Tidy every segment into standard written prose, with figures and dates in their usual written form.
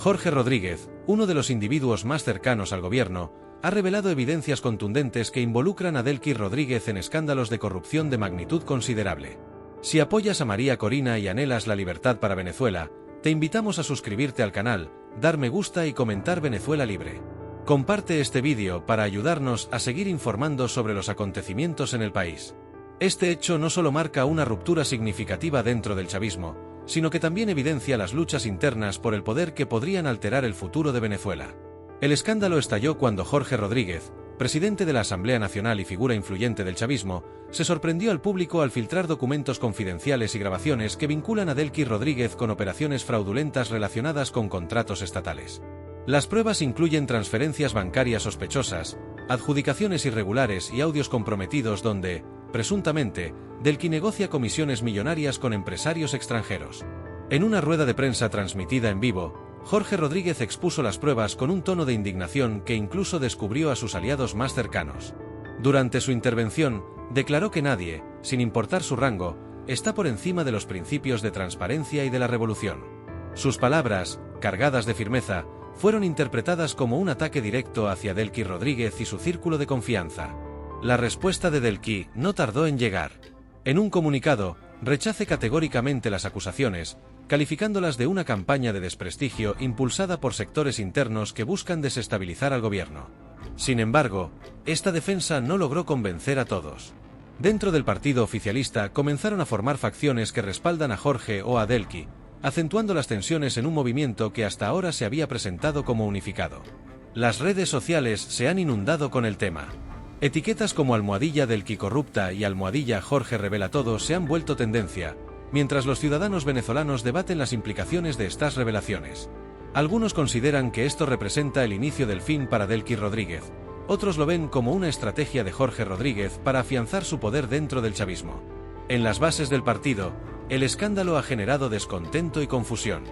Jorge Rodríguez, uno de los individuos más cercanos al gobierno, ha revelado evidencias contundentes que involucran a Delcy Rodríguez en escándalos de corrupción de magnitud considerable. Si apoyas a María Corina y anhelas la libertad para Venezuela, te invitamos a suscribirte al canal, dar me gusta y comentar Venezuela Libre. Comparte este vídeo para ayudarnos a seguir informando sobre los acontecimientos en el país. Este hecho no solo marca una ruptura significativa dentro del chavismo, sino que también evidencia las luchas internas por el poder que podrían alterar el futuro de Venezuela. El escándalo estalló cuando Jorge Rodríguez, presidente de la Asamblea Nacional y figura influyente del chavismo, se sorprendió al público al filtrar documentos confidenciales y grabaciones que vinculan a Delcy Rodríguez con operaciones fraudulentas relacionadas con contratos estatales. Las pruebas incluyen transferencias bancarias sospechosas, adjudicaciones irregulares y audios comprometidos donde, presuntamente, Delcy negocia comisiones millonarias con empresarios extranjeros. En una rueda de prensa transmitida en vivo, Jorge Rodríguez expuso las pruebas con un tono de indignación que incluso descubrió a sus aliados más cercanos. Durante su intervención, declaró que nadie, sin importar su rango, está por encima de los principios de transparencia y de la revolución. Sus palabras, cargadas de firmeza, fueron interpretadas como un ataque directo hacia Delcy Rodríguez y su círculo de confianza. La respuesta de Delcy no tardó en llegar. En un comunicado, rechace categóricamente las acusaciones, calificándolas de una campaña de desprestigio impulsada por sectores internos que buscan desestabilizar al gobierno. Sin embargo, esta defensa no logró convencer a todos. Dentro del partido oficialista comenzaron a formar facciones que respaldan a Jorge o a Delcy, acentuando las tensiones en un movimiento que hasta ahora se había presentado como unificado. Las redes sociales se han inundado con el tema. Etiquetas como #Delcy corrupta y #Jorge revela todo se han vuelto tendencia, mientras los ciudadanos venezolanos debaten las implicaciones de estas revelaciones. Algunos consideran que esto representa el inicio del fin para Delcy Rodríguez, otros lo ven como una estrategia de Jorge Rodríguez para afianzar su poder dentro del chavismo. En las bases del partido, el escándalo ha generado descontento y confusión.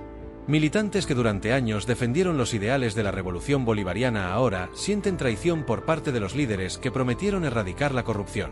Militantes que durante años defendieron los ideales de la revolución bolivariana ahora sienten traición por parte de los líderes que prometieron erradicar la corrupción.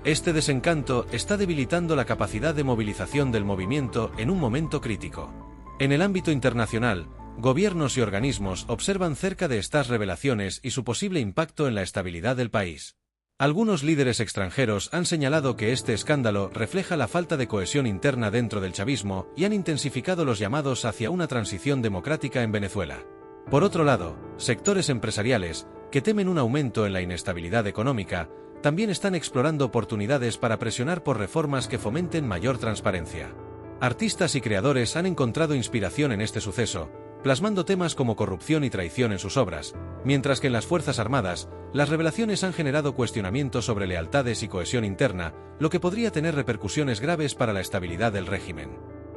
Este desencanto está debilitando la capacidad de movilización del movimiento en un momento crítico. En el ámbito internacional, gobiernos y organismos observan cerca de estas revelaciones y su posible impacto en la estabilidad del país. Algunos líderes extranjeros han señalado que este escándalo refleja la falta de cohesión interna dentro del chavismo y han intensificado los llamados hacia una transición democrática en Venezuela. Por otro lado, sectores empresariales, que temen un aumento en la inestabilidad económica, también están explorando oportunidades para presionar por reformas que fomenten mayor transparencia. Artistas y creadores han encontrado inspiración en este suceso, plasmando temas como corrupción y traición en sus obras, mientras que en las Fuerzas Armadas, las revelaciones han generado cuestionamientos sobre lealtades y cohesión interna, lo que podría tener repercusiones graves para la estabilidad del régimen.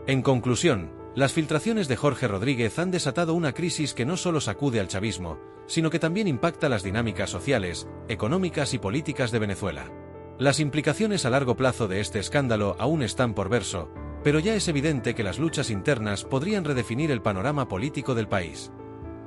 En conclusión, las filtraciones de Jorge Rodríguez han desatado una crisis que no solo sacude al chavismo, sino que también impacta las dinámicas sociales, económicas y políticas de Venezuela. Las implicaciones a largo plazo de este escándalo aún están por verse, pero ya es evidente que las luchas internas podrían redefinir el panorama político del país.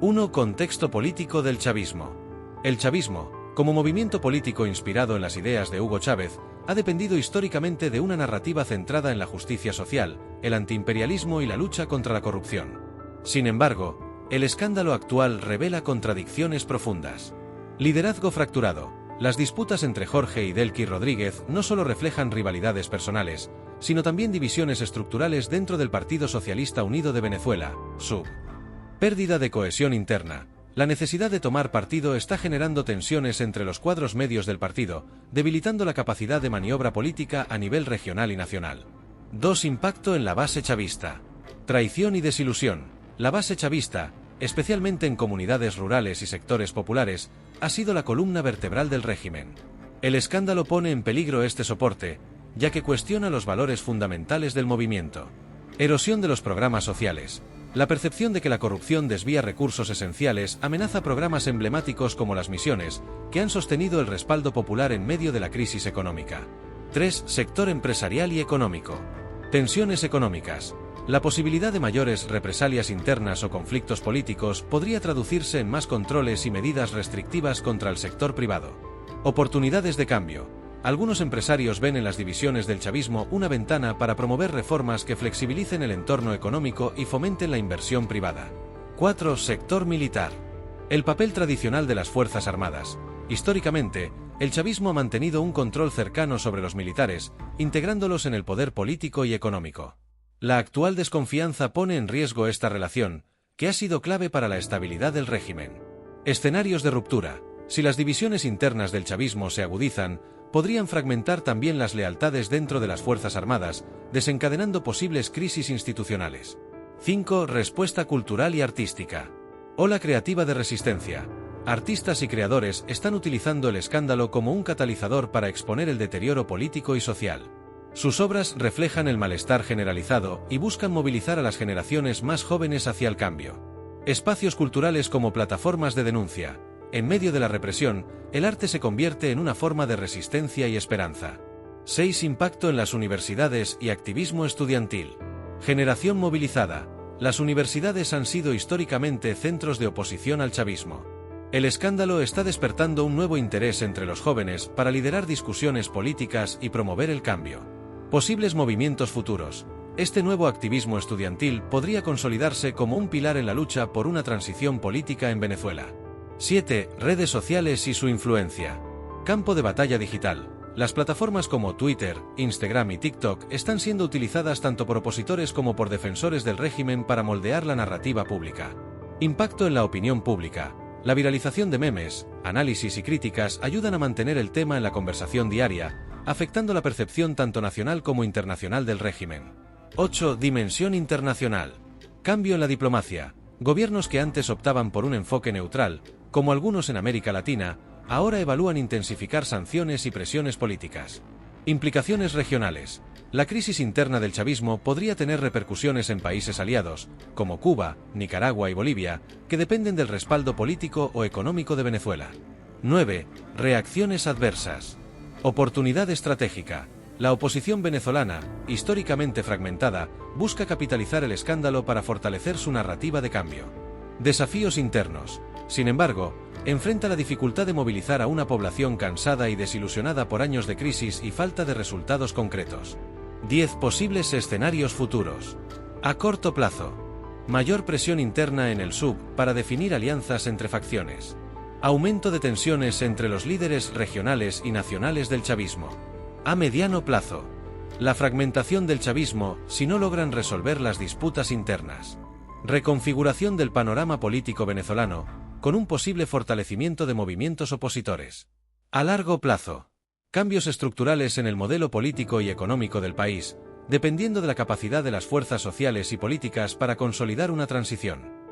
1. Contexto político del chavismo. El chavismo, como movimiento político inspirado en las ideas de Hugo Chávez, ha dependido históricamente de una narrativa centrada en la justicia social, el antiimperialismo y la lucha contra la corrupción. Sin embargo, el escándalo actual revela contradicciones profundas. Liderazgo fracturado. Las disputas entre Jorge y Delcy Rodríguez no solo reflejan rivalidades personales, sino también divisiones estructurales dentro del Partido Socialista Unido de Venezuela, SUV. Pérdida de cohesión interna. La necesidad de tomar partido está generando tensiones entre los cuadros medios del partido, debilitando la capacidad de maniobra política a nivel regional y nacional. 2. Impacto en la base chavista. Traición y desilusión. La base chavista, especialmente en comunidades rurales y sectores populares, ha sido la columna vertebral del régimen. El escándalo pone en peligro este soporte, ya que cuestiona los valores fundamentales del movimiento. Erosión de los programas sociales. La percepción de que la corrupción desvía recursos esenciales amenaza programas emblemáticos como las misiones, que han sostenido el respaldo popular en medio de la crisis económica. 3. Sector empresarial y económico. Tensiones económicas. La posibilidad de mayores represalias internas o conflictos políticos podría traducirse en más controles y medidas restrictivas contra el sector privado. Oportunidades de cambio. Algunos empresarios ven en las divisiones del chavismo una ventana para promover reformas que flexibilicen el entorno económico y fomenten la inversión privada. 4. Sector militar. El papel tradicional de las Fuerzas Armadas. Históricamente, el chavismo ha mantenido un control cercano sobre los militares, integrándolos en el poder político y económico. La actual desconfianza pone en riesgo esta relación, que ha sido clave para la estabilidad del régimen. Escenarios de ruptura. Si las divisiones internas del chavismo se agudizan, podrían fragmentar también las lealtades dentro de las Fuerzas Armadas, desencadenando posibles crisis institucionales. 5. Respuesta cultural y artística. Ola creativa de resistencia. Artistas y creadores están utilizando el escándalo como un catalizador para exponer el deterioro político y social. Sus obras reflejan el malestar generalizado y buscan movilizar a las generaciones más jóvenes hacia el cambio. Espacios culturales como plataformas de denuncia. En medio de la represión, el arte se convierte en una forma de resistencia y esperanza. 6. Impacto en las universidades y activismo estudiantil. Generación movilizada. Las universidades han sido históricamente centros de oposición al chavismo. El escándalo está despertando un nuevo interés entre los jóvenes para liderar discusiones políticas y promover el cambio. Posibles movimientos futuros. Este nuevo activismo estudiantil podría consolidarse como un pilar en la lucha por una transición política en Venezuela. 7. Redes sociales y su influencia. Campo de batalla digital. Las plataformas como Twitter, Instagram y TikTok están siendo utilizadas tanto por opositores como por defensores del régimen para moldear la narrativa pública. Impacto en la opinión pública. La viralización de memes, análisis y críticas ayudan a mantener el tema en la conversación diaria, afectando la percepción tanto nacional como internacional del régimen. 8. Dimensión internacional. Cambio en la diplomacia. Gobiernos que antes optaban por un enfoque neutral, como algunos en América Latina, ahora evalúan intensificar sanciones y presiones políticas. Implicaciones regionales. La crisis interna del chavismo podría tener repercusiones en países aliados, como Cuba, Nicaragua y Bolivia, que dependen del respaldo político o económico de Venezuela. 9. Reacciones adversas. Oportunidad estratégica. La oposición venezolana, históricamente fragmentada, busca capitalizar el escándalo para fortalecer su narrativa de cambio. Desafíos internos. Sin embargo, enfrenta la dificultad de movilizar a una población cansada y desilusionada por años de crisis y falta de resultados concretos. 10. Posibles escenarios futuros. A corto plazo. Mayor presión interna en el SUV para definir alianzas entre facciones. Aumento de tensiones entre los líderes regionales y nacionales del chavismo. A mediano plazo. La fragmentación del chavismo si no logran resolver las disputas internas. Reconfiguración del panorama político venezolano, con un posible fortalecimiento de movimientos opositores. A largo plazo. Cambios estructurales en el modelo político y económico del país, dependiendo de la capacidad de las fuerzas sociales y políticas para consolidar una transición.